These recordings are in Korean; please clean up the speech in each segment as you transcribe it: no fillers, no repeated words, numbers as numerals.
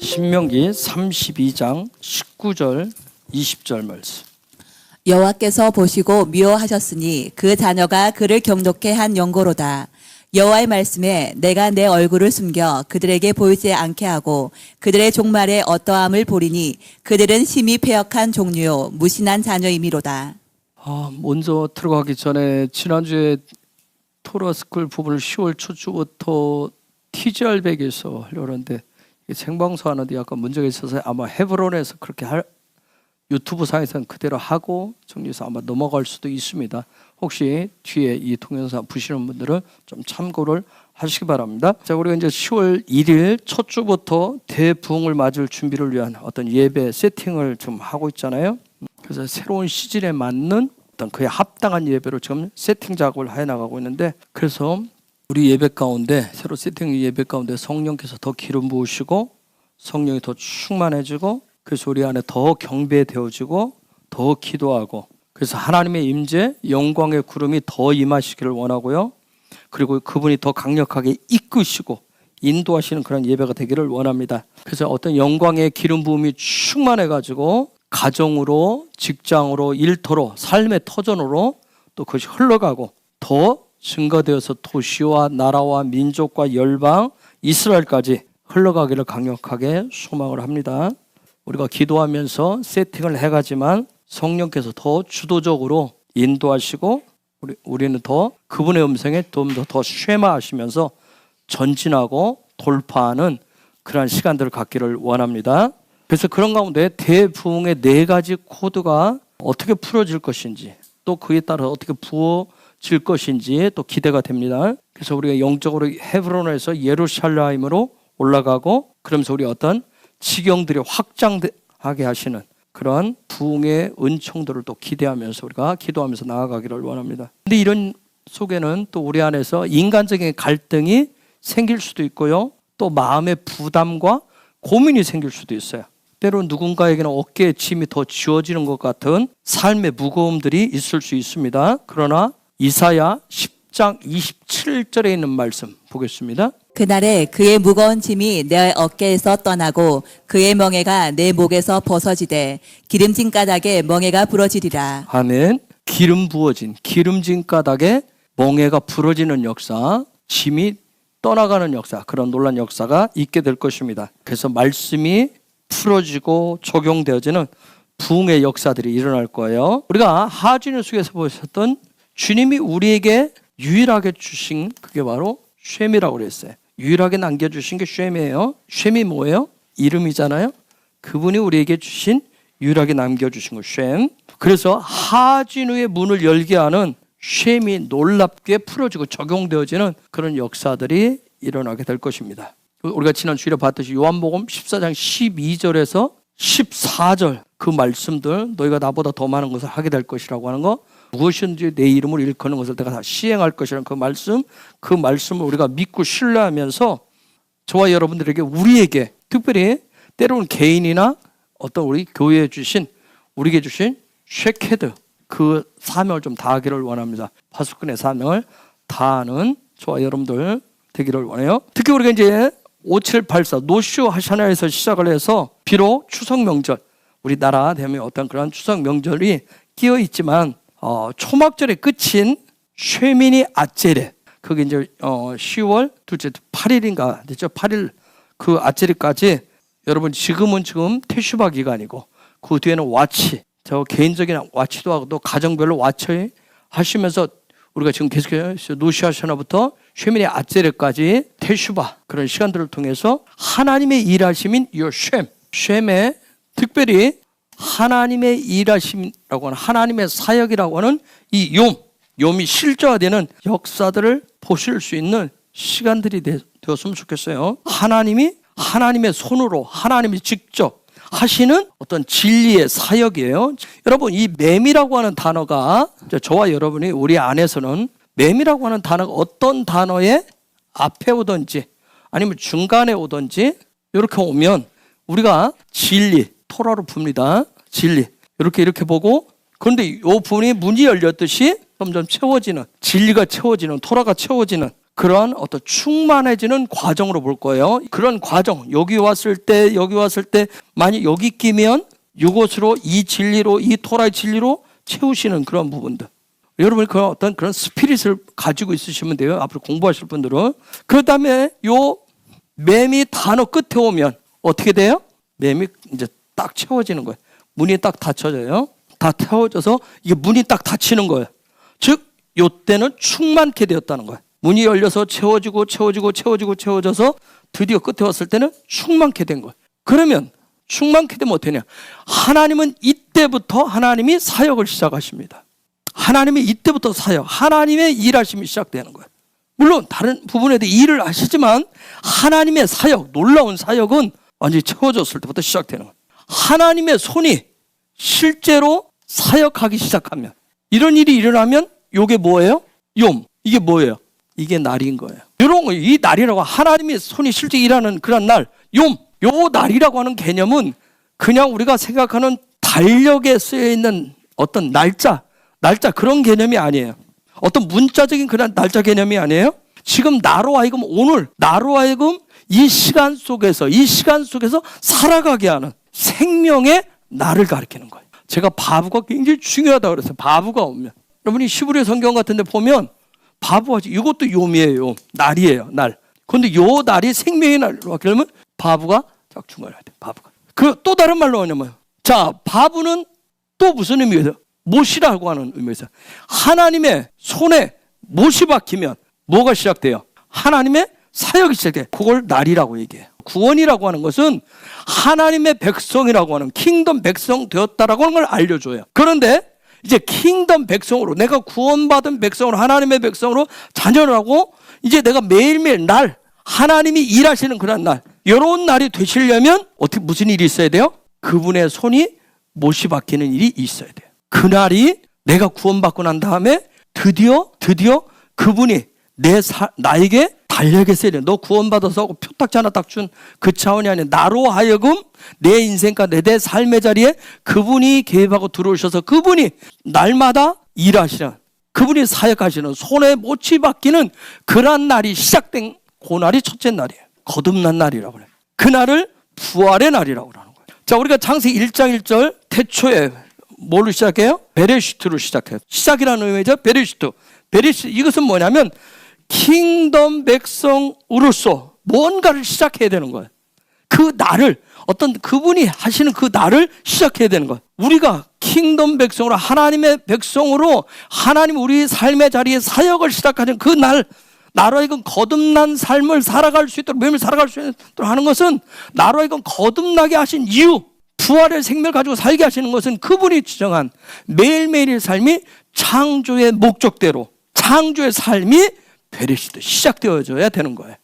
신명기 32장 19절 20절 말씀. 여호와께서 보시고 미워하셨으니 그 자녀가 그를 경독케 한 연고로다. 여호와의 말씀에 내가 내 얼굴을 숨겨 그들에게 보이지 않게 하고 그들의 종말에 어떠함을 보리니 그들은 심히 패역한 종류요 무신한 자녀이미로다. 먼저 들어가기 전에 지난주에 토라스쿨 부분을 10월 초주부터 TGR백에서 하려고 하는데 생방송 하는데 약간 문제가 있어서 아마 헤브론에서 그렇게 유튜브 상에서는 그대로 하고 정리해서 아마 넘어갈 수도 있습니다. 혹시 뒤에 이 동영상 보시는 분들은 좀 참고를 하시기 바랍니다. 자, 우리가 이제 10월 1일 첫 주부터 대부흥을 맞을 준비를 위한 어떤 예배 세팅을 좀 하고 있잖아요. 그래서 새로운 시즌에 맞는 어떤 그에 합당한 예배로 지금 세팅 작업을 해 나가고 있는데, 그래서 우리 예배 가운데 새로 세팅 예배 가운데 성령께서 더 기름 부으시고 성령이 더 충만해지고, 그래서 우리 안에 더 경배되어지고 더 기도하고, 그래서 하나님의 임재 영광의 구름이 더 임하시기를 원하고요. 그리고 그분이 더 강력하게 이끄시고 인도하시는 그런 예배가 되기를 원합니다. 그래서 어떤 영광의 기름 부음이 충만해가지고 가정으로, 직장으로, 일터로, 삶의 터전으로 또 그것이 흘러가고 더 증가되어서 도시와 나라와 민족과 열방, 이스라엘까지 흘러가기를 강력하게 소망을 합니다. 우리가 기도하면서 세팅을 해가지만 성령께서 더 주도적으로 인도하시고 우리는 더 그분의 음성에 좀 더 쉐마하시면서 전진하고 돌파하는 그러한 시간들을 갖기를 원합니다. 그래서 그런 가운데 대부흥의 4가지 코드가 어떻게 풀어질 것인지, 또 그에 따라 어떻게 부어질 것인지 또 기대가 됩니다. 그래서 우리가 영적으로 헤브론에서 예루살렘으로 올라가고, 그러면서 우리 어떤 지경들이 확장하게 하시는 그런 부흥의 은총들을 또 기대하면서 우리가 기도하면서 나아가기를 원합니다. 근데 이런 속에는 또 우리 안에서 인간적인 갈등이 생길 수도 있고요, 또 마음의 부담과 고민이 생길 수도 있어요. 때로 누군가에게는 어깨에 짐이 더 지워지는 것 같은 삶의 무거움들이 있을 수 있습니다. 그러나 이사야 10장 27절에 있는 말씀 보겠습니다. 그날에 그의 무거운 짐이 내 어깨에서 떠나고 그의 멍에가 내 목에서 벗어지되 기름진 까닭에 멍에가 부러지리라. 아멘. 기름 부어진, 기름진 까닭에 멍에가 부러지는 역사, 짐이 떠나가는 역사, 그런 놀란 역사가 있게 될 것입니다. 그래서 말씀이 풀어지고 적용되어지는 부흥의 역사들이 일어날 거예요. 우리가 하진우스에서 보셨던 주님이 우리에게 유일하게 주신 그게 바로 쉐미라고 그랬어요. 유일하게 남겨주신 게 쉐미예요. 쉐미 뭐예요? 이름이잖아요. 그분이 우리에게 주신 유일하게 남겨주신 거 쉐m. 그래서 하진우의 문을 열게 하는 쉐미 놀랍게 풀어지고 적용되어지는 그런 역사들이 일어나게 될 것입니다. 우리가 지난 주일에 봤듯이 요한복음 14장 12절에서 14절 그 말씀들, 너희가 나보다 더 많은 것을 하게 될 것이라고 하는 거, 무엇이든지 내 이름을 일컫는 것을 내가 다 시행할 것이라는 그 말씀을 우리가 믿고 신뢰하면서 저와 여러분들에게, 우리에게, 특별히 때로는 개인이나 어떤 우리 교회에 주신, 우리에게 주신 쉐케드, 그 사명을 좀 다하기를 원합니다. 파수꾼의 사명을 다하는 저와 여러분들 되기를 원해요. 특히 우리가 이제 5784 노쇼 하샤나에서 시작을 해서 비록 추석 명절, 우리나라 대한민국 어떤 그런 추석 명절이 끼어 있지만 초막절의 끝인 쉐미니 아제레, 그게 이제 10월 둘째 8일인가 됐죠. 8일 그 아제레까지 여러분 지금 테슈바 기간이고, 그 뒤에는 와치, 저 개인적인 와치도 하고 또 가정별로 와치 하시면서 우리가 지금 계속해서 노시아샤나부터 쉐미니 아제레까지 테슈바 그런 시간들을 통해서 하나님의 일하심인 이 쉐m의 특별히 하나님의 일하심이라고 하는, 하나님의 사역이라고 하는 이 욤이 실제화되는 역사들을 보실 수 있는 시간들이 되었으면 좋겠어요. 하나님이 하나님의 손으로, 하나님이 직접 하시는 어떤 진리의 사역이에요. 여러분, 이 맴이라고 하는 단어가, 저와 여러분이 우리 안에서는 맴이라고 하는 단어가 어떤 단어의 앞에 오든지 아니면 중간에 오든지 이렇게 오면 우리가 진리, 토라로 봅니다. 진리. 이렇게 보고, 그런데 이 부분이 문이 열렸듯이 점점 채워지는, 진리가 채워지는, 토라가 채워지는 그런 어떤 충만해지는 과정으로 볼 거예요. 그런 과정, 여기 왔을 때 만약 여기 끼면 이것으로 이 진리로, 이 토라의 진리로 채우시는 그런 부분들. 여러분이 그런 어떤 그런 스피릿을 가지고 있으시면 돼요. 앞으로 공부하실 분들은. 그 다음에 요 매미 단어 끝에 오면 어떻게 돼요? 매미 이제 딱 채워지는 거예요. 문이 딱 닫혀져요. 다 채워져서 이게 문이 딱 닫히는 거예요. 즉, 요때는 충만케 되었다는 거예요. 문이 열려서 채워져서 드디어 끝에 왔을 때는 충만케 된 거예요. 그러면 충만케 되면 어떻게 되냐? 하나님은 이때부터 하나님이 사역을 시작하십니다. 하나님이 이때부터 사역, 하나님의 일하심이 시작되는 거예요. 물론 다른 부분에도 일을 하시지만 하나님의 사역, 놀라운 사역은 완전히 채워졌을 때부터 시작되는 거예요. 하나님의 손이 실제로 사역하기 시작하면, 이런 일이 일어나면 이게 뭐예요? 욤. 이게 뭐예요? 이게 날인 거예요. 이런 거, 이 날이라고, 하나님의 손이 실제 일하는 그런 날, 욤. 요 날이라고 하는 개념은 그냥 우리가 생각하는 달력에 쓰여 있는 어떤 날짜 그런 개념이 아니에요. 어떤 문자적인 그런 날짜 개념이 아니에요. 지금 나로 하여금 오늘, 나로 하여금 이 시간 속에서 살아가게 하는 생명의 날을 가리키는 거예요. 제가 바브가 굉장히 중요하다고 그랬어요. 바브가 오면. 여러분이 히브리 성경 같은 데 보면 바브가, 이것도 욤이에요. 날이에요. 날. 그런데 요 날이 생명의 날로 그러면 바브가 딱 중간에 돼요. 바브가. 그 또 다른 말로 하냐면, 자, 바브는 또 무슨 의미예요? 못이라고 하는 의미에서 하나님의 손에 못이 박히면 뭐가 시작돼요? 하나님의 사역이 시작돼요. 그걸 날이라고 얘기해요. 구원이라고 하는 것은 하나님의 백성이라고 하는 킹덤 백성 되었다라고 하는 걸 알려줘요. 그런데 이제 킹덤 백성으로, 내가 구원받은 백성으로, 하나님의 백성으로 자녀라고 이제 내가 매일매일 날, 하나님이 일하시는 그런 날, 이런 날이 되시려면 어떻게, 무슨 일이 있어야 돼요? 그분의 손이 못이 박히는 일이 있어야 돼요. 그날이 내가 구원받고 난 다음에 드디어 그분이 나에게 달력에 써야 돼. 너 구원받아서 표딱지 하나 딱 준 그 차원이 아니라 나로 하여금 내 인생과 내 삶의 자리에 그분이 개입하고 들어오셔서 그분이 날마다 일하시는, 그분이 사역하시는, 손에 못이 박히는 그런 날이 시작된 그 날이 첫째 날이에요. 거듭난 날이라고 그래요. 그날을 부활의 날이라고 하는 거예요. 자, 우리가 창세기 1장 1절 태초에 뭘로 시작해요? 베레시트로 시작해요. 시작이라는 의미죠. 베레시트. 이것은 뭐냐면 킹덤 백성으로서 뭔가를 시작해야 되는 거예요. 그 날을, 어떤 그분이 하시는 그 날을 시작해야 되는 거예요. 우리가 킹덤 백성으로, 하나님의 백성으로 하나님 우리 삶의 자리에 사역을 시작하는 그 날, 나로 하여금 거듭난 삶을 살아갈 수 있도록, 매일 살아갈 수 있도록 하는 것은, 나로 하여금 거듭나게 하신 이유, 부활의 생명을 가지고 살게 하시는 것은 그분이 지정한 매일매일의 삶이 창조의 목적대로, 창조의 삶이 베레시트 시작되어져야 되는 거예요.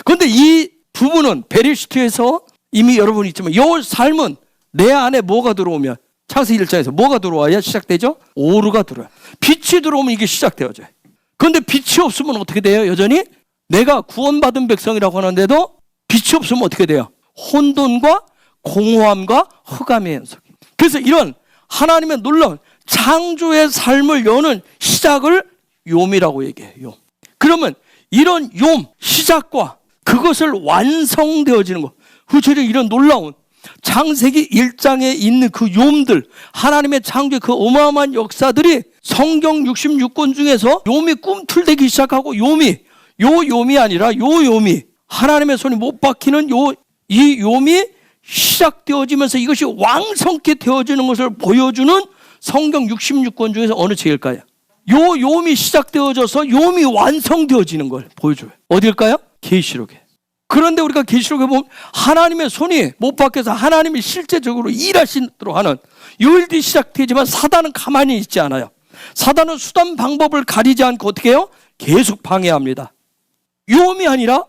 그런데 이 부분은 베레시트에서 이미 여러분이 있지만, 이 삶은 내 안에 뭐가 들어오면, 창세기 1장에서 뭐가 들어와야 시작되죠? 오르가 들어와요. 빛이 들어오면 이게 시작되어져요. 그런데 빛이 없으면 어떻게 돼요? 여전히 내가 구원받은 백성이라고 하는데도 빛이 없으면 어떻게 돼요? 혼돈과 공허함과 흑암의 연속. 그래서 이런 하나님의 놀라운 창조의 삶을 여는 시작을 욤이라고 얘기해요. 욤. 그러면 이런 욤, 시작과 그것을 완성되어지는 것, 구체적으로 이런 놀라운 창세기 1장에 있는 그 욤들, 하나님의 창조의 그 어마어마한 역사들이 성경 66권 중에서 욤이 꿈틀대기 시작하고 욤이 아니라 욤이 하나님의 손이 못 박히는 이 욤이 시작되어지면서 이것이 왕성케 되어지는 것을 보여주는 성경 66권 중에서 어느 책일까요? 욤이 시작되어져서 욤이 완성되어지는 걸 보여줘요. 어딜까요? 계시록에. 그런데 우리가 계시록에 보면 하나님의 손이 못 박혀서 하나님이 실제적으로 일하시도록 하는 이 일들이 시작되지만 사단은 가만히 있지 않아요. 사단은 수단 방법을 가리지 않고 어떻게 해요? 계속 방해합니다. 욤이 아니라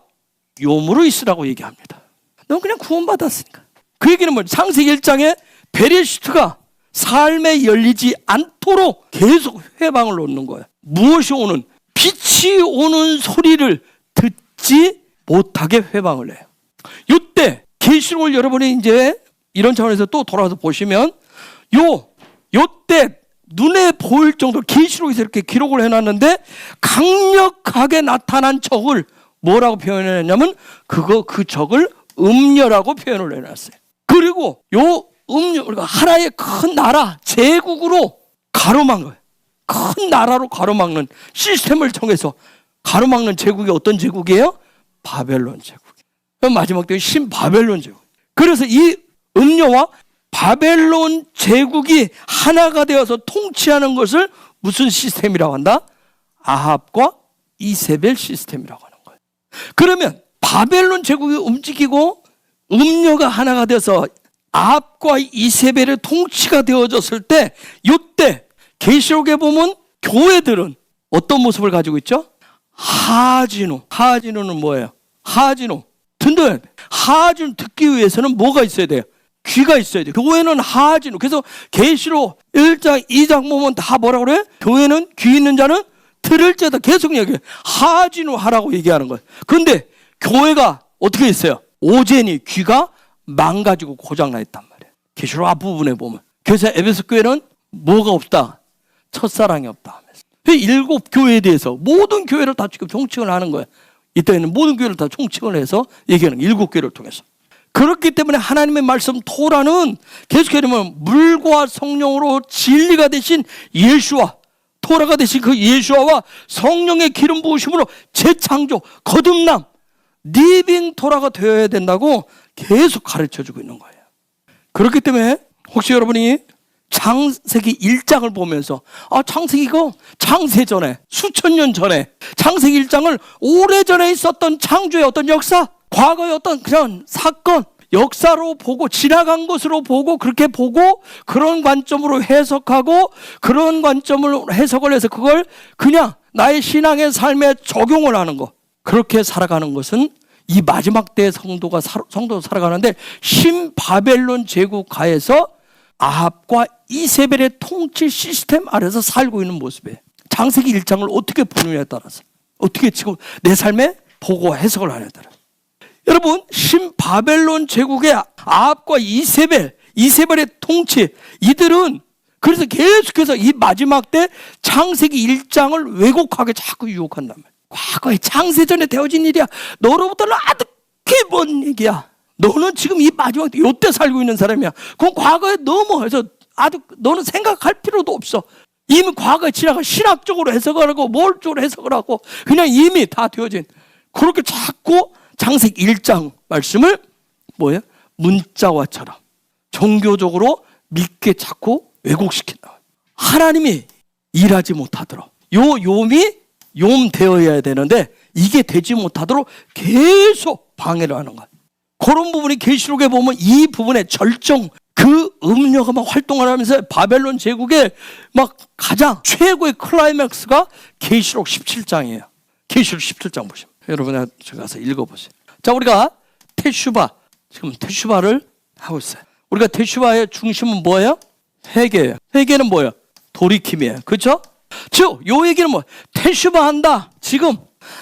욤으로 있으라고 얘기합니다. 넌 그냥 구원받았으니까. 그 얘기는 뭐예요? 창세기 1장에 베레시트가 삶에 열리지 않도록 계속 회방을 놓는 거예요. 무엇이 오는? 빛이 오는 소리를 듣지 못하게 회방을 해요. 이때 계시록을 여러분이 이제 이런 차원에서 또 돌아와서 보시면 요때 눈에 보일 정도로 계시록에서 이렇게 기록을 해놨는데 강력하게 나타난 적을 뭐라고 표현했냐면 그 적을 음녀라고 표현을 해놨어요. 그리고 요 음녀, 우리가 하나의 큰 나라 제국으로 가로막은 거예요. 큰 나라로 가로막는 시스템을 통해서 가로막는 제국이 어떤 제국이에요? 바벨론 제국. 마지막 때 신바벨론 제국. 그래서 이 음녀와 바벨론 제국이 하나가 되어서 통치하는 것을 무슨 시스템이라고 한다? 아합과 이세벨 시스템이라고 하는 거예요. 그러면 바벨론 제국이 움직이고 음녀가 하나가 되어서 아합과 이세벨의 통치가 되어졌을 때, 이때 계시록에 보면 교회들은 어떤 모습을 가지고 있죠? 하진우. 하진우는 뭐예요? 하진우. 든든. 하진우 듣기 위해서는 뭐가 있어야 돼요? 귀가 있어야 돼요. 교회는 하진우. 그래서 계시록 1장, 2장 보면 다 뭐라고 그래? 교회는 귀 있는 자는 들을 자다. 계속 얘기해. 하진우 하라고 얘기하는 거예요. 그런데 교회가 어떻게 있어요? 오제니 귀가 망가지고 고장나 있단 말이에요. 계시록 앞부분에 보면. 그래서 에베소 교회는 뭐가 없다? 첫사랑이 없다 하면서. 7 교회에 대해서 모든 교회를 다 지금 총칭을 하는 거예요. 이때는 모든 교회를 다 총칭을 해서 얘기하는 7 교회를 통해서. 그렇기 때문에 하나님의 말씀 토라는 계속해 보면 물과 성령으로 진리가 되신 예수와 토라가 되신 그 예수와 성령의 기름 부으심으로 재창조, 거듭남, 리빙 토라가 되어야 된다고 계속 가르쳐주고 있는 거예요. 그렇기 때문에 혹시 여러분이 창세기 1장을 보면서 창세기 이거 창세전에 수천 년 전에 창세기 1장을 오래전에 있었던 창조의 어떤 역사, 과거의 어떤 그런 사건, 역사로 보고 지나간 것으로 보고 그렇게 보고 그런 관점으로 해석하고 그런 관점으로 해석을 해서 그걸 그냥 나의 신앙의 삶에 적용을 하는 거, 그렇게 살아가는 것은 이 마지막 때 성도가 살아가는데 신바벨론 제국하에서 아합과 이세벨의 통치 시스템 아래서 살고 있는 모습이에요. 창세기 1장을 어떻게 보느냐에 따라서, 어떻게 지금 내 삶에 보고 해석을 하느냐에 따라. 여러분, 신바벨론 제국의 아합과 이세벨의 통치, 이들은 그래서 계속해서 이 마지막 때 창세기 1장을 왜곡하게 자꾸 유혹한단 말이에요. 과거에 창세전에 되어진 일이야. 너로부터는 아득히 먼 얘기야. 너는 지금 이 마지막 때 이때 살고 있는 사람이야. 그건 과거에 넘어해서 너는 생각할 필요도 없어. 이미 과거에 지나가 신학적으로 해석을 하고 뭘 쪽으로 해석을 하고 그냥 이미 다 되어진, 그렇게 자꾸 창세기 1장 말씀을 뭐예요? 문자화처럼 종교적으로 믿게 자꾸 왜곡시킨다. 하나님이 일하지 못하도록 요음이 요음되어야 되는데 이게 되지 못하도록 계속 방해를 하는 거야. 그런 부분이 계시록에 보면 이 부분의 절정, 그 음녀가 막 활동을 하면서 바벨론 제국의 막 가장 최고의 클라이맥스가 계시록 17장이에요. 계시록 17장 보시면 여러분 제가 가서 읽어보세요. 자, 우리가 테슈바, 지금 테슈바를 하고 있어요. 우리가 테슈바의 중심은 뭐예요? 회개예요. 회개는 뭐예요? 돌이킴이에요. 그렇죠? 즉, 요 얘기는 뭐? 테슈바 한다. 지금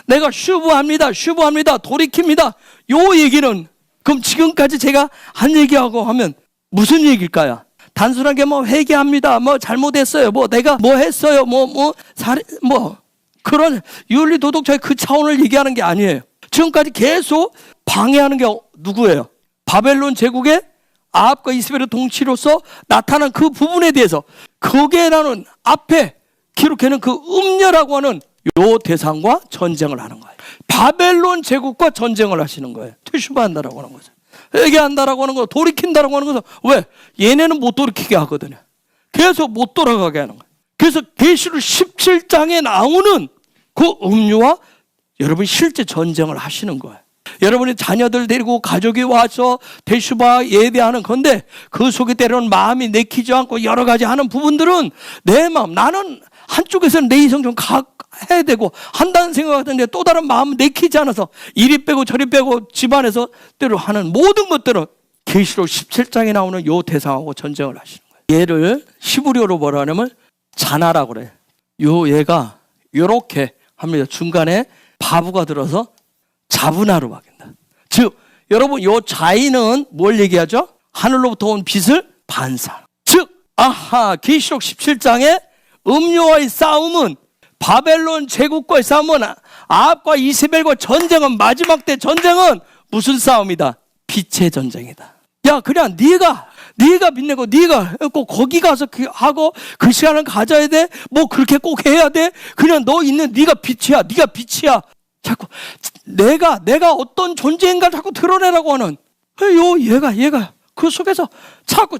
내가 슈브합니다. 돌이킵니다. 요 얘기는 그럼 지금까지 제가 한 얘기하고 하면 무슨 얘기일까요? 단순하게 뭐 회개합니다. 뭐 잘못했어요. 뭐 내가 뭐 했어요. 그런 윤리 도덕자의 그 차원을 얘기하는 게 아니에요. 지금까지 계속 방해하는 게 누구예요? 바벨론 제국의 아합과 이스라엘의 통치로서 나타난 그 부분에 대해서 거기에 나오는 앞에 기록해놓은 그 음녀라고 하는 요 대상과 전쟁을 하는 거예요. 바벨론 제국과 전쟁을 하시는 거예요. 퇴슈바한다라고 하는 거죠. 회개한다라고 하는 거, 돌이킨다라고 하는 것은 왜? 얘네는 못 돌이키게 하거든요. 계속 못 돌아가게 하는 거예요. 그래서 계시록 17장에 나오는 그 음료와 여러분이 실제 전쟁을 하시는 거예요. 여러분이 자녀들 데리고 가족이 와서 대슈바 예배하는 건데 그 속에 때로는 마음이 내키지 않고 여러 가지 하는 부분들은 내 마음, 나는 한쪽에서는 내 이성 좀 해야 되고 한다는 생각하는데 또 다른 마음은 내키지 않아서 이리 빼고 저리 빼고 집안에서 때로 하는 모든 것들은 계시록 17장에 나오는 요 대상하고 전쟁을 하시는 거예요. 얘를 히브리어로 뭐라 하냐면 자나라고 그래요. 요 얘가 요렇게 합니다. 중간에 바부가 들어서 자분하로 바뀐다. 즉 여러분 요 자인은 뭘 얘기하죠? 하늘로부터 온 빛을 반사. 즉 아하, 계시록 17장에 음료와의 싸움은, 바벨론 제국과의 싸움은, 아합과 이세벨과 전쟁은, 마지막 때 전쟁은 무슨 싸움이다? 빛의 전쟁이다. 야, 그냥 네가 빛내고 네가 꼭 거기 가서 하고 그 시간을 가져야 돼? 뭐 그렇게 꼭 해야 돼? 그냥 너 있는 네가 빛이야. 네가 빛이야. 자꾸 내가 어떤 존재인가 자꾸 드러내라고 하는 얘가 그 속에서 자꾸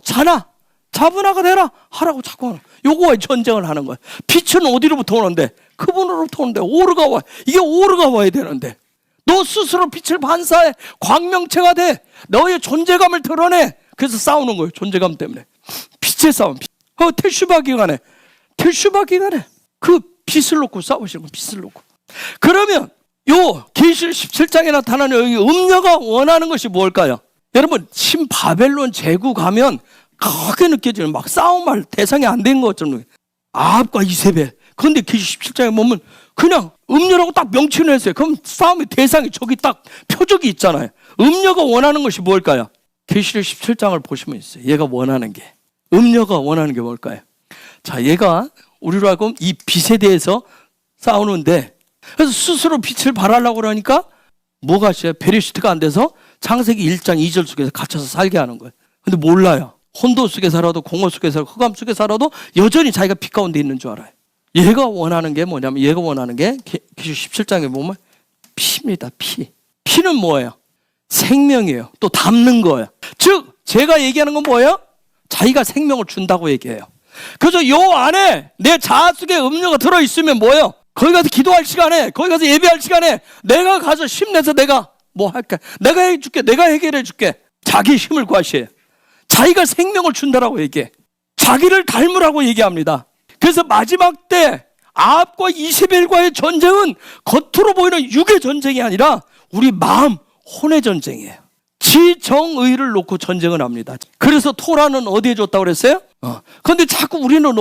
자분하게 되라 하라고 자꾸 하는, 요거에 전쟁을 하는 거야. 빛은 어디로부터 오는데? 그분으로부터 오는데. 오르가 와. 이게 오르가 와야 되는데, 너 스스로 빛을 반사해. 광명체가 돼. 너의 존재감을 드러내. 그래서 싸우는 거예요. 존재감 때문에. 빛의 싸움. 테슈바 기간에 그 빛을 놓고 싸우시는 거예요. 빛을 놓고. 그러면 요 계시록 17장에 나타나는 여기 음녀가 원하는 것이 뭘까요? 여러분, 신바벨론 제국 가면 크게 느껴지는 막 싸움할 대상이 안 된 것처럼 아합과 이세벨. 그런데 계시록 17장에 보면 그냥 음녀라고 딱 명칭을 했어요. 그럼 싸움의 대상이 저기 딱 표적이 있잖아요. 음녀가 원하는 것이 뭘까요? 계시록 17장을 보시면 있어요. 얘가 원하는 게, 음녀가 원하는 게 뭘까요? 자, 얘가 우리로 하여금 이 빛에 대해서 싸우는데, 그래서 스스로 빛을 발하려고 그러니까 뭐가 있어요? 베리시트가 안 돼서 창세기 1장 2절 속에서 갇혀서 살게 하는 거예요. 근데 몰라요. 혼돈 속에 살아도, 공허 속에 살아도, 흑암 속에 살아도 여전히 자기가 빛 가운데 있는 줄 알아요. 얘가 원하는 게 뭐냐면, 얘가 원하는 게 계시록 17장에 보면 피입니다. 피는 뭐예요? 생명이에요. 또 담는 거예요. 즉 제가 얘기하는 건 뭐예요? 자기가 생명을 준다고 얘기해요. 그래서 요 안에 내 자아 속에 음료가 들어있으면 뭐예요? 거기 가서 기도할 시간에, 거기 가서 예배할 시간에 내가 가서 힘내서 내가 뭐 할까? 내가 해줄게. 내가 해결해 줄게. 자기 힘을 과시해요. 자기가 생명을 준다라고 얘기해. 자기를 닮으라고 얘기합니다. 그래서 마지막 때 아합과 이세벨과의 전쟁은 겉으로 보이는 육의 전쟁이 아니라 우리 마음, 혼의 전쟁이에요. 지정의를 놓고 전쟁을 합니다. 그래서 토라는 어디에 줬다고 그랬어요? 그런데 자꾸 우리는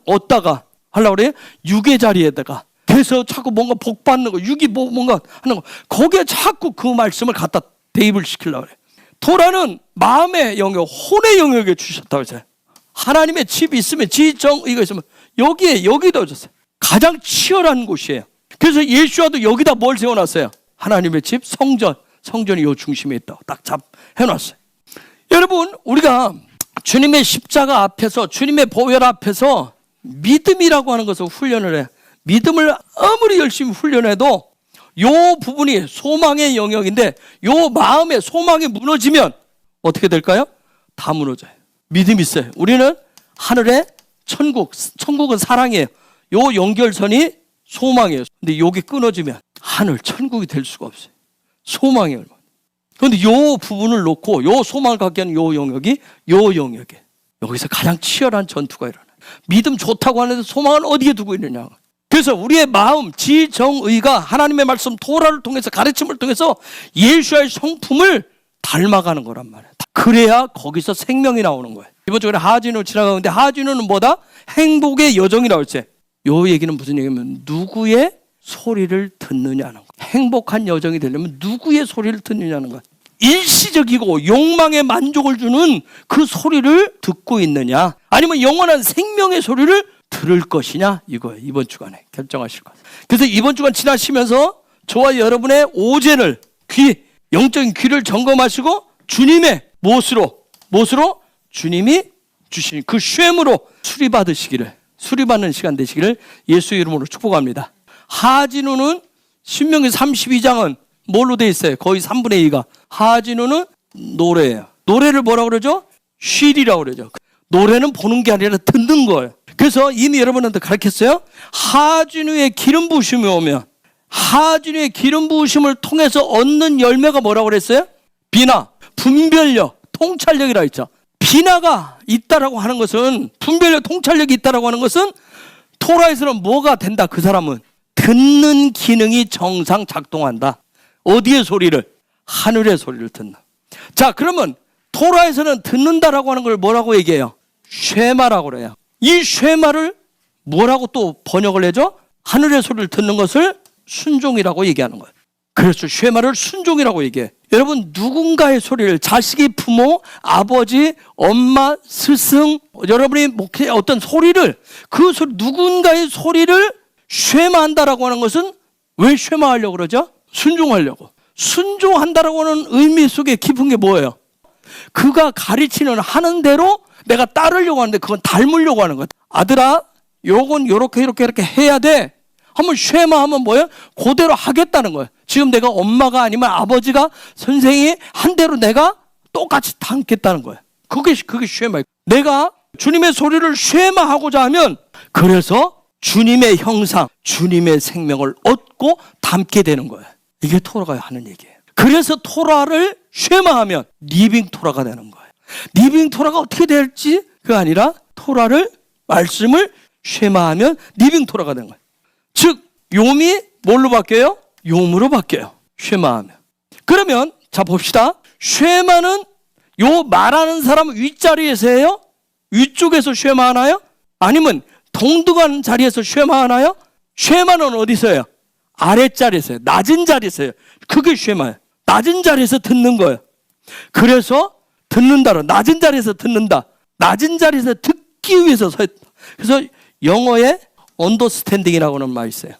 어디다가 하려고 그래요? 육의 자리에다가. 그래서 자꾸 뭔가 복 받는 거, 육이 뭔가 하는 거, 거기에 자꾸 그 말씀을 갖다 대입을 시키려고 그래요. 토라는 마음의 영역, 혼의 영역에 주셨다고 했어요. 하나님의 집이 있으면, 지정의가 있으면 여기다 줬어요. 가장 치열한 곳이에요. 그래서 예수와도 여기다 뭘 세워놨어요? 하나님의 집, 성전이 요 중심에 있다고 딱 해놨어요. 여러분, 우리가 주님의 십자가 앞에서, 주님의 보혈 앞에서 믿음이라고 하는 것을 훈련을 해요. 믿음을 아무리 열심히 훈련해도 요 부분이 소망의 영역인데, 요 마음의 소망이 무너지면 어떻게 될까요? 다 무너져요. 믿음이 있어요. 우리는 하늘의 천국은 사랑이에요. 요 연결선이 소망이에요. 근데 요게 끊어지면 하늘, 천국이 될 수가 없어요. 소망이 얼마나. 그런데 요 부분을 놓고 요 소망을 갖게 하는 요 영역이 요 영역에, 여기서 가장 치열한 전투가 일어나요. 믿음 좋다고 하는데 소망은 어디에 두고 있느냐. 그래서 우리의 마음, 지정의가 하나님의 말씀 토라를 통해서, 가르침을 통해서 예수의 성품을 닮아가는 거란 말이에요. 그래야 거기서 생명이 나오는 거예요. 이번 주에 하진우 지나가는데, 하진우는 뭐다? 행복의 여정이라고 했어요. 요 얘기는 무슨 얘기냐면 누구의 소리를 듣느냐는 거예요. 행복한 여정이 되려면 누구의 소리를 듣느냐는 거예요. 일시적이고 욕망에 만족을 주는 그 소리를 듣고 있느냐, 아니면 영원한 생명의 소리를 들을 것이냐, 이거예요. 이번 주간에 결정하실 거예요. 그래서 이번 주간 지나시면서 저와 여러분의 오제를, 영적인 귀를 점검하시고 주님의 못으로 주님이 주신 그 쉼으로 수리받는 시간 되시기를 예수 이름으로 축복합니다. 하진우는 신명기 32장은 뭘로 돼 있어요? 거의 3분의 2가 하진우는 노래예요. 노래를 뭐라고 그러죠? 쉴이라고 그러죠. 노래는 보는 게 아니라 듣는 거예요. 그래서 이미 여러분한테 가르쳤어요. 하진우의 기름 부으심이 오면, 하진우의 기름 부으심을 통해서 얻는 열매가 뭐라고 그랬어요? 비나, 분별력, 통찰력이라고 했죠. 비나가 있다라고 하는 것은, 분별력, 통찰력이 있다라고 하는 것은 토라에서는 뭐가 된다? 그 사람은 듣는 기능이 정상 작동한다. 어디의 소리를? 하늘의 소리를 듣는다. 자, 그러면 토라에서는 듣는다라고 하는 걸 뭐라고 얘기해요? 쉐마라고 그래요. 이 쉐마를 뭐라고 또 번역을 해줘? 하늘의 소리를 듣는 것을 순종이라고 얘기하는 거예요. 그래서 쉐마를 순종이라고 얘기해. 여러분, 누군가의 소리를, 자식이 부모, 아버지, 엄마, 스승, 여러분이 목회 어떤 소리를, 그 소리, 누군가의 소리를 쉐마한다라고 하는 것은 왜 쉐마하려고 그러죠? 순종하려고. 순종한다라고 하는 의미 속에 깊은 게 뭐예요? 그가 가르치는 하는 대로 내가 따르려고 하는데 그건 닮으려고 하는 거야. 아들아, 요건 요렇게 해야 돼. 한번 쉐마하면 뭐예요? 그대로 하겠다는 거예요. 지금 내가 엄마가 아니면 아버지가 선생이 한 대로 내가 똑같이 담겠다는 거예요. 그게 쉐마예요. 내가 주님의 소리를 쉐마하고자 하면 그래서 주님의 형상, 주님의 생명을 얻고 담게 되는 거예요. 이게 토라가 하는 얘기예요. 그래서 토라를 쉐마하면 리빙 토라가 되는 거예요. 리빙 토라가 어떻게 될지 그게 아니라 토라를, 말씀을 쉐마하면 리빙 토라가 되는 거예요. 즉 욤이 뭘로 바뀌어요? 욤으로 바뀌어요. 쉐마하면. 그러면 자 봅시다. 쉐마는 요 말하는 사람 윗자리에서 해요? 위쪽에서 쉐마하나요? 아니면 동등한 자리에서 쉐마하나요? 쉐마는 어디서 해요? 아랫자리에서 해요. 낮은 자리에서 해요. 그게 쉐마예요. 낮은 자리에서 듣는 거예요. 그래서 듣는다로 낮은 자리에서 듣는다. 낮은 자리에서 듣기 위해서 서 있다. 그래서 영어에 언더스탠딩이라고 하는 말이 있어요.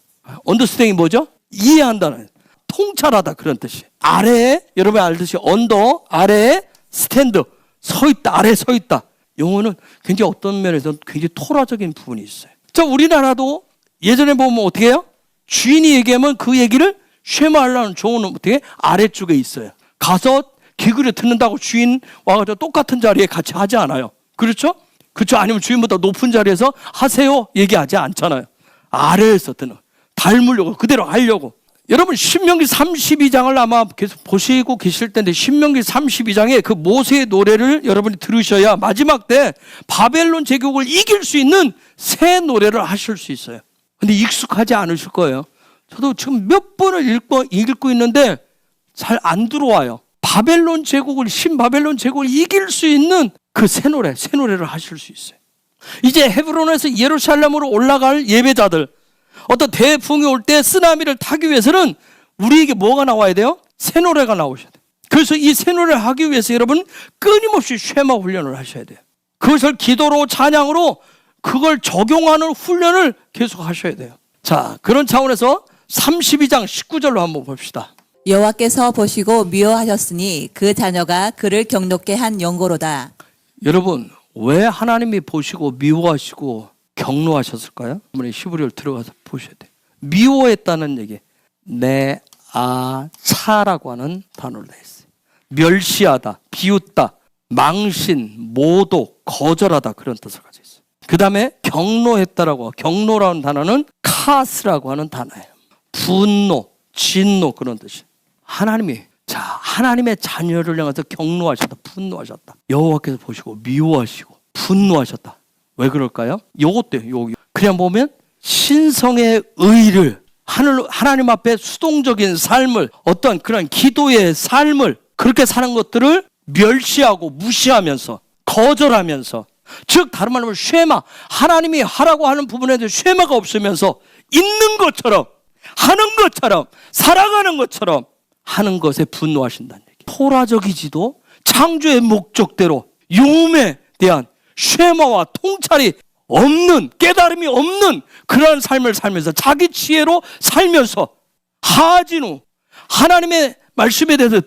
언더스탠딩이 뭐죠? 이해한다는, 통찰하다 그런 뜻이. 아래에, 여러분이 알듯이 언더, 아래에 스탠드, 서 있다, 아래에 서 있다. 영어는 굉장히 어떤 면에서 굉장히 토라적인 부분이 있어요. 자, 우리나라도 예전에 보면 어떻게 해요? 주인이 얘기하면 그 얘기를 쉐마하려는 종은 어떻게 아래쪽에 있어요. 가서 기울여 듣는다고 주인 와가지고 똑같은 자리에 같이 하지 않아요. 그렇죠? 그렇죠? 아니면 주인보다 높은 자리에서 하세요 얘기하지 않잖아요. 아래에서 듣는, 닮으려고, 그대로 하려고. 여러분 신명기 32장을 아마 계속 보시고 계실 텐데, 신명기 32장에 그 모세의 노래를 여러분이 들으셔야 마지막 때 바벨론 제국을 이길 수 있는 새 노래를 하실 수 있어요. 근데 익숙하지 않으실 거예요. 저도 지금 몇 번을 읽고 있는데 잘 안 들어와요. 바벨론 제국을, 신바벨론 제국을 이길 수 있는 그 새 노래를 하실 수 있어요. 이제 헤브론에서 예루살렘으로 올라갈 예배자들, 어떤 대풍이 올 때 쓰나미를 타기 위해서는 우리에게 뭐가 나와야 돼요? 새 노래가 나오셔야 돼요. 그래서 이 새 노래를 하기 위해서 여러분 끊임없이 쉐마 훈련을 하셔야 돼요. 그것을 기도로, 찬양으로 그걸 적용하는 훈련을 계속 하셔야 돼요. 자, 그런 차원에서 32장 19절로 한번 봅시다. 여호와께서 보시고 미워하셨으니 그 자녀가 그를 경노케 한 연고로다. 여러분, 왜 하나님이 보시고 미워하시고 경노하셨을까요? 한번 히브리어를 들어가서 보셔야 돼요. 미워했다는 얘기, 차라고 하는 단어를 했어요. 멸시하다, 비웃다, 망신, 모독, 거절하다, 그런 뜻을 가지고 있어요. 그 다음에 경노했다라고, 경노라는 단어는 카스라고 하는 단어예요. 분노, 진노, 그런 뜻이에요. 하나님의 자녀를 향해서 경노하셨다, 분노하셨다. 여호와께서 보시고 미워하시고 분노하셨다. 왜 그럴까요? 요것도요. 그냥 보면 신성의 의를, 하나님 앞에 수동적인 삶을, 어떤 그런 기도의 삶을, 그렇게 사는 것들을 멸시하고 무시하면서, 거절하면서, 즉 다른 말로 쉐마, 하나님이 하라고 하는 부분에 대해 쉐마가 없으면서 있는 것처럼, 하는 것처럼, 살아가는 것처럼 하는 것에 분노하신다는 얘기. 토라적이지도 창조의 목적대로 욤에 대한 쉐마와 통찰이 없는, 깨달음이 없는 그러한 삶을 살면서, 자기 지혜로 살면서, 하진우, 하나님의 말씀에 대해서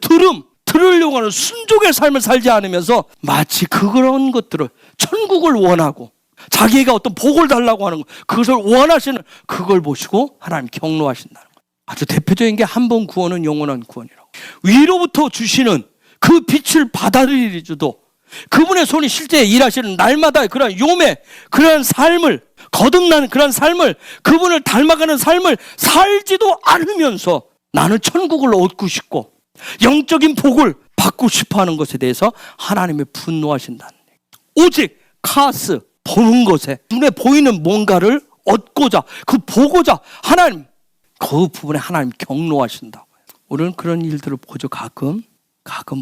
들으려고 하는 순종의 삶을 살지 않으면서 마치 그런 것들을, 천국을 원하고 자기가 어떤 복을 달라고 하는 것, 그것을 원하시는, 그걸 보시고 하나님 경노하신다는 거예요. 아주 대표적인 게 한 번 구원은 영원한 구원이라고. 위로부터 주시는 그 빛을 받아들이지도, 그분의 손이 실제 일하시는 날마다 그런 욤의 그런 삶을, 거듭나는 그런 삶을, 그분을 닮아가는 삶을 살지도 않으면서 나는 천국을 얻고 싶고 영적인 복을 받고 싶어하는 것에 대해서 하나님이 분노하신다는 얘기. 오직 카스, 보는 것에, 눈에 보이는 뭔가를 얻고자, 그 보고자 하나님, 그 부분에 하나님 경노하신다고요. 우리는 그런 일들을 보죠. 가끔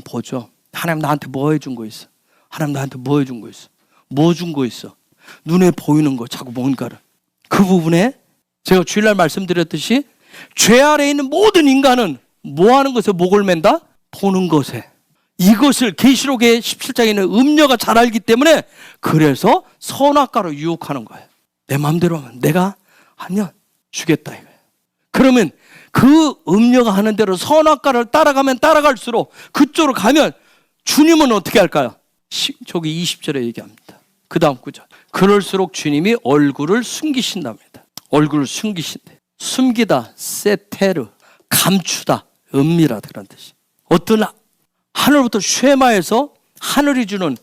보죠. 하나님 나한테 뭐 해준 거 있어? 하나님 나한테 뭐 해준 거 있어? 뭐 준 거 있어? 눈에 보이는 거, 자꾸 뭔가를. 그 부분에 제가 주일날 말씀드렸듯이 죄 아래에 있는 모든 인간은 뭐 하는 것에 목을 맨다? 보는 것에. 이것을 계시록의 17장에 있는 음녀가 잘 알기 때문에 그래서 선악과로 유혹하는 거예요. 내 마음대로 하면 내가 하면 주겠다 이거예요. 그러면 그 음녀가 하는 대로 선악과를 따라가면 따라갈수록 그쪽으로 가면 주님은 어떻게 할까요? 저기 20절에 얘기합니다. 그 다음 구절. 그럴수록 주님이 얼굴을 숨기신답니다. 얼굴을 숨기신대. 숨기다, 세테르, 감추다, 은밀하다 그런 뜻이. 어떤 하늘부터 쉐마에서 하늘이 주는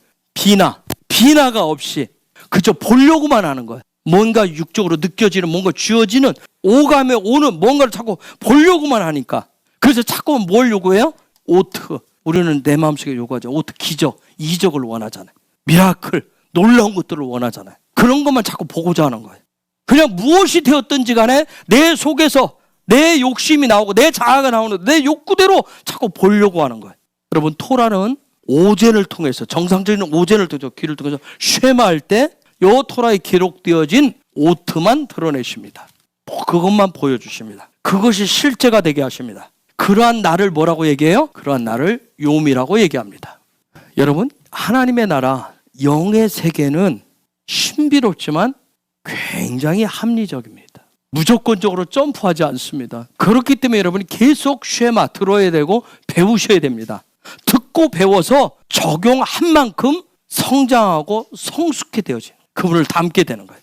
비나가 없이 그저 보려고만 하는 거예요. 뭔가 육적으로 느껴지는 뭔가 쥐어지는 오감에 오는 뭔가를 자꾸 보려고만 하니까 그래서 자꾸 뭘 요구해요? 오트. 우리는 내 마음속에 요구하죠. 오트, 기적, 이적을 원하잖아요. 미라클, 놀라운 것들을 원하잖아요. 그런 것만 자꾸 보고자 하는 거예요. 그냥 무엇이 되었든지 간에 내 속에서 내 욕심이 나오고 내 자아가 나오는 내 욕구대로 자꾸 보려고 하는 거예요. 여러분 토라는 오젠을 통해서 정상적인 오젠을 통해서 귀를 통해서 쉐마할 때 요 토라에 기록되어진 오트만 드러내십니다. 그것만 보여주십니다. 그것이 실제가 되게 하십니다. 그러한 나를 뭐라고 얘기해요? 그러한 나를 요미라고 얘기합니다. 여러분 하나님의 나라 영의 세계는 신비롭지만 굉장히 합리적입니다. 무조건적으로 점프하지 않습니다. 그렇기 때문에 여러분이 계속 쉐마 들어야 되고 배우셔야 됩니다. 듣고 배워서 적용한 만큼 성장하고 성숙해 되어지는 그분을 닮게 되는 거예요.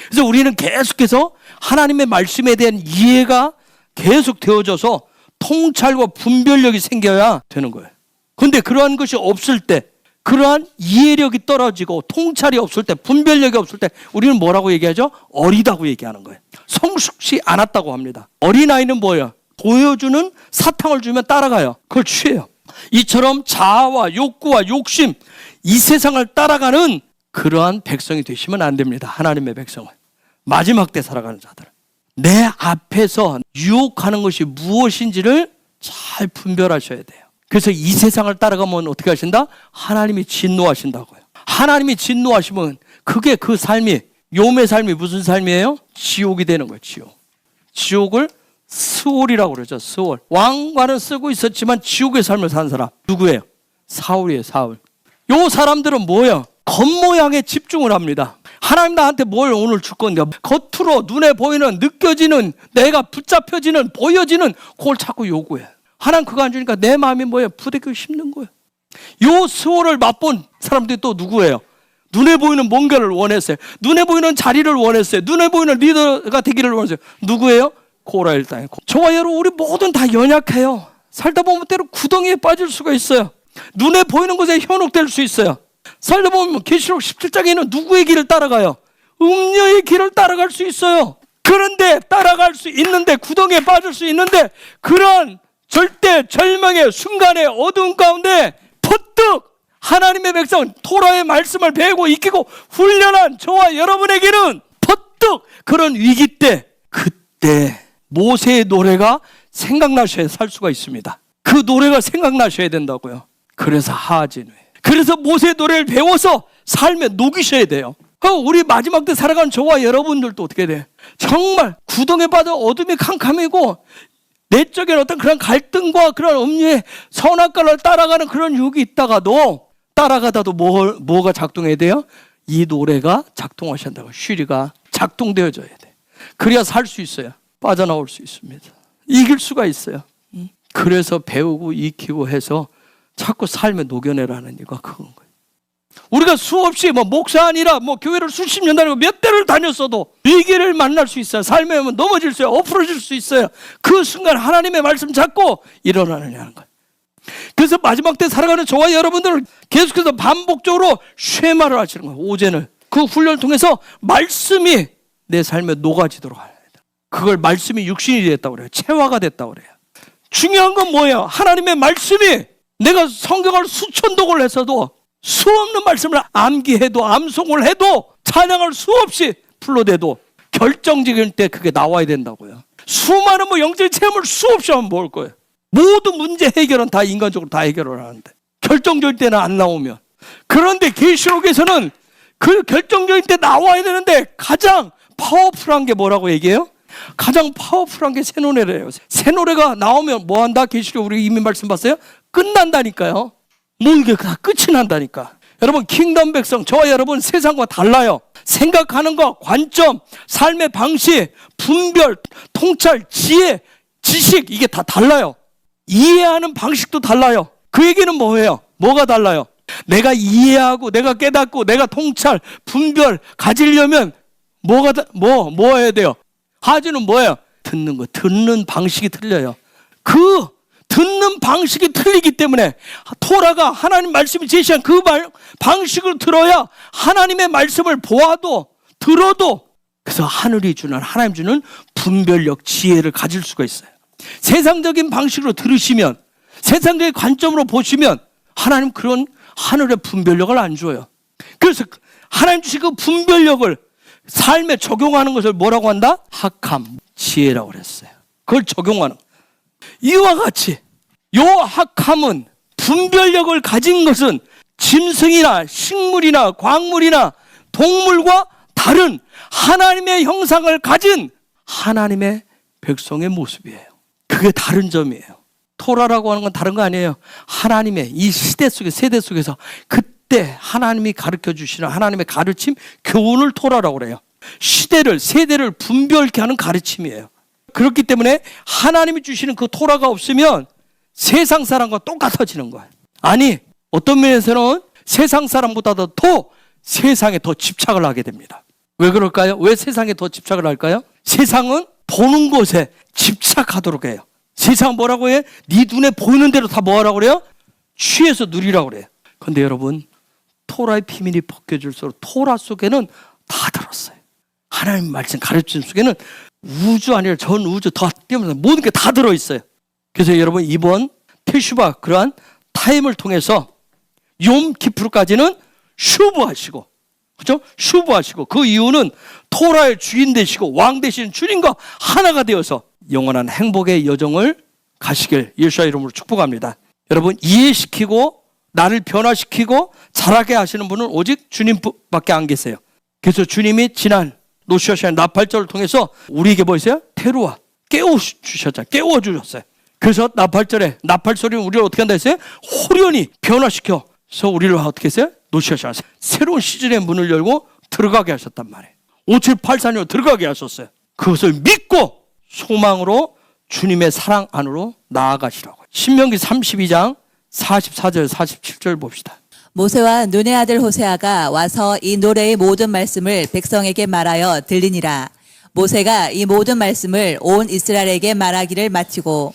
그래서 우리는 계속해서 하나님의 말씀에 대한 이해가 계속 되어져서 통찰과 분별력이 생겨야 되는 거예요. 그런데 그러한 것이 없을 때 그러한 이해력이 떨어지고 통찰이 없을 때 분별력이 없을 때 우리는 뭐라고 얘기하죠? 어리다고 얘기하는 거예요. 성숙치 않았다고 합니다. 어린아이는 뭐예요? 보여주는 사탕을 주면 따라가요. 그걸 취해요. 이처럼 자아와 욕구와 욕심 이 세상을 따라가는 그러한 백성이 되시면 안 됩니다. 하나님의 백성은. 마지막 때 살아가는 자들은. 내 앞에서 유혹하는 것이 무엇인지를 잘 분별하셔야 돼요. 그래서 이 세상을 따라가면 어떻게 하신다? 하나님이 진노하신다고요. 하나님이 진노하시면 그게 그 삶이 욥의 삶이 무슨 삶이에요? 지옥이 되는 거예요. 지옥을 스올이라고 그러죠. 스올. 왕관은 쓰고 있었지만 지옥의 삶을 산 사람 누구예요? 사울이에요. 사울. 요 사람들은 뭐예요? 겉모양에 집중을 합니다. 하나님 나한테 뭘 오늘 줄 건데 겉으로 눈에 보이는 느껴지는 내가 붙잡혀지는 보여지는 그걸 자꾸 요구해. 하나님 그거 안 주니까 내 마음이 뭐예요? 부대끼고 힘든 거예요. 요 스올을 맛본 사람들이 또 누구예요? 눈에 보이는 뭔가를 원했어요. 눈에 보이는 자리를 원했어요. 눈에 보이는 리더가 되기를 원했어요. 누구예요? 고라 일당이에요. 저와 여러분 우리 모든 다 연약해요. 살다 보면 때로 구덩이에 빠질 수가 있어요. 눈에 보이는 것에 현혹될 수 있어요. 살다 보면 계시록 17장에는 누구의 길을 따라가요? 음녀의 길을 따라갈 수 있어요. 그런데 따라갈 수 있는데 구덩이에 빠질 수 있는데 그런 절대 절망의 순간의 어두운 가운데 퍼뜩 하나님의 백성 토라의 말씀을 배우고 익히고 훈련한 저와 여러분에게는 퍼뜩 그런 위기 때 그때 모세의 노래가 생각나셔야 살 수가 있습니다. 그 노래가 생각나셔야 된다고요. 그래서 하진회. 그래서 모세의 노래를 배워서 삶에 녹이셔야 돼요. 우리 마지막 때 살아가는 저와 여러분들도 어떻게 돼? 정말 구덩이에 빠져 어둠이 캄캄이고 내적인 어떤 그런 갈등과 그런 음료의 선악과를 따라가는 그런 유혹이 있다가도 따라가다도 뭐가 작동해야 돼요? 이 노래가 작동하신다고 쉬리가 작동되어져야 돼. 그래야 살 수 있어요. 빠져나올 수 있습니다. 이길 수가 있어요. 그래서 배우고 익히고 해서 자꾸 삶에 녹여내라는 이유가 그건 거예요. 우리가 수없이 목사 아니라 교회를 수십 년 다니고 몇 대를 다녔어도 위기를 만날 수 있어요. 삶에 오면 넘어질 수 있어요. 엎어질 수 있어요. 그 순간 하나님의 말씀 잡고 일어나느냐는 거예요. 그래서 마지막 때 살아가는 저와 여러분들은 계속해서 반복적으로 쉐마를 하시는 거예요. 오젠을. 그 훈련을 통해서 말씀이 내 삶에 녹아지도록 합니다. 그걸 말씀이 육신이 됐다고 그래요. 체화가 됐다고 그래요. 중요한 건 뭐예요? 하나님의 말씀이 내가 성경을 수천독을 했어도 수없는 말씀을 암기해도 암송을 해도 찬양을 수없이 불러대도 결정적인 때 그게 나와야 된다고요. 수많은 영적인 체험을 수없이 하면 뭘 거예요. 모든 문제 해결은 다 인간적으로 다 해결을 하는데 결정적인 때는 안 나오면. 그런데 계시록에서는 그 결정적인 때 나와야 되는데 가장 파워풀한 게 뭐라고 얘기해요? 가장 파워풀한 게 새 노래래요. 새 노래가 나오면 뭐 한다? 계시록 우리 이미 말씀 봤어요? 끝난다니까요. 뭐 이게 다 끝이 난다니까. 여러분, 킹덤 백성, 저와 여러분 세상과 달라요. 생각하는 것, 관점, 삶의 방식, 분별, 통찰, 지혜, 지식, 이게 다 달라요. 이해하는 방식도 달라요. 그 얘기는 뭐예요? 뭐가 달라요? 내가 이해하고 내가 깨닫고 내가 통찰, 분별 가지려면 뭐 해야 돼요? 하지는 뭐예요? 듣는 거. 듣는 방식이 틀려요. 그 듣는 방식이 틀리기 때문에 토라가 하나님 말씀이 제시한 그 방식을 들어야 하나님의 말씀을 보아도 들어도 그래서 하늘이 주는 하나님 주는 분별력, 지혜를 가질 수가 있어요. 세상적인 방식으로 들으시면 세상적인 관점으로 보시면 하나님 그런 하늘의 분별력을 안 줘요. 그래서 하나님 주신 그 분별력을 삶에 적용하는 것을 뭐라고 한다? 학함, 지혜라고 그랬어요. 그걸 적용하는 거. 이와 같이 요 학함은 분별력을 가진 것은 짐승이나 식물이나 광물이나 동물과 다른 하나님의 형상을 가진 하나님의 백성의 모습이에요. 그게 다른 점이에요. 토라라고 하는 건 다른 거 아니에요. 하나님의 이 시대 속에 세대 속에서 그때 하나님이 가르쳐 주시는 하나님의 가르침, 교훈을 토라라고 그래요. 시대를 세대를 분별케 하는 가르침이에요. 그렇기 때문에 하나님이 주시는 그 토라가 없으면 세상 사람과 똑같아지는 거예요. 아니, 어떤 면에서는 세상 사람보다도 더 세상에 더 집착을 하게 됩니다. 왜 그럴까요? 왜 세상에 더 집착을 할까요? 세상은 보는 것에 집착하도록 해요. 세상은 뭐라고 해? 네 눈에 보이는 대로 다 뭐하라고 그래요? 취해서 누리라고 그래요. 근데 여러분, 토라의 비밀이 벗겨질수록 토라 속에는 다 들었어요. 하나님 말씀 가르침 속에는 우주 아니라 전 우주 다 뛰어면서 모든 게 다 들어있어요. 그래서 여러분, 이번 테슈바 그러한 타임을 통해서 욤 키프루까지는 슈브하시고, 그렇죠? 슈브하시고, 그 이유는 토라의 주인 되시고 왕 되시는 주님과 하나가 되어서 영원한 행복의 여정을 가시길 예수의 이름으로 축복합니다. 여러분, 이해시키고 나를 변화시키고 자라게 하시는 분은 오직 주님밖에 안 계세요. 그래서 주님이 지난 노시아시아의 나팔절을 통해서 우리에게 뭐 있어요? 테루아 깨워주셨잖아요. 깨워주셨어요. 그래서 나팔절에 나팔 소리는 우리를 어떻게 한다 했어요? 호련히 변화시켜서 우리를 어떻게 했어요? 노시아시아 새로운 시즌의 문을 열고 들어가게 하셨단 말이에요. 5784년으로 들어가게 하셨어요. 그것을 믿고 소망으로 주님의 사랑 안으로 나아가시라고. 신명기 32장 44절 47절 봅시다. 모세와 눈의 아들 호세아가 와서 이 노래의 모든 말씀을 백성에게 말하여 들리니라. 모세가 이 모든 말씀을 온 이스라엘에게 말하기를 마치고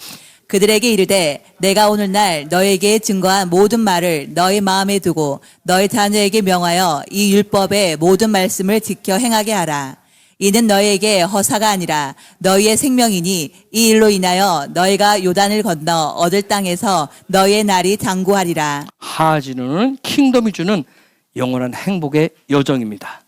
그들에게 이르되 내가 오늘날 너에게 증거한 모든 말을 너희 마음에 두고 너희 자녀에게 명하여 이 율법의 모든 말씀을 지켜 행하게 하라. 이는 너희에게 허사가 아니라 너희의 생명이니 이 일로 인하여 너희가 요단을 건너 얻을 땅에서 너희의 날이 장구하리라. 하지는 킹덤이 주는 영원한 행복의 여정입니다.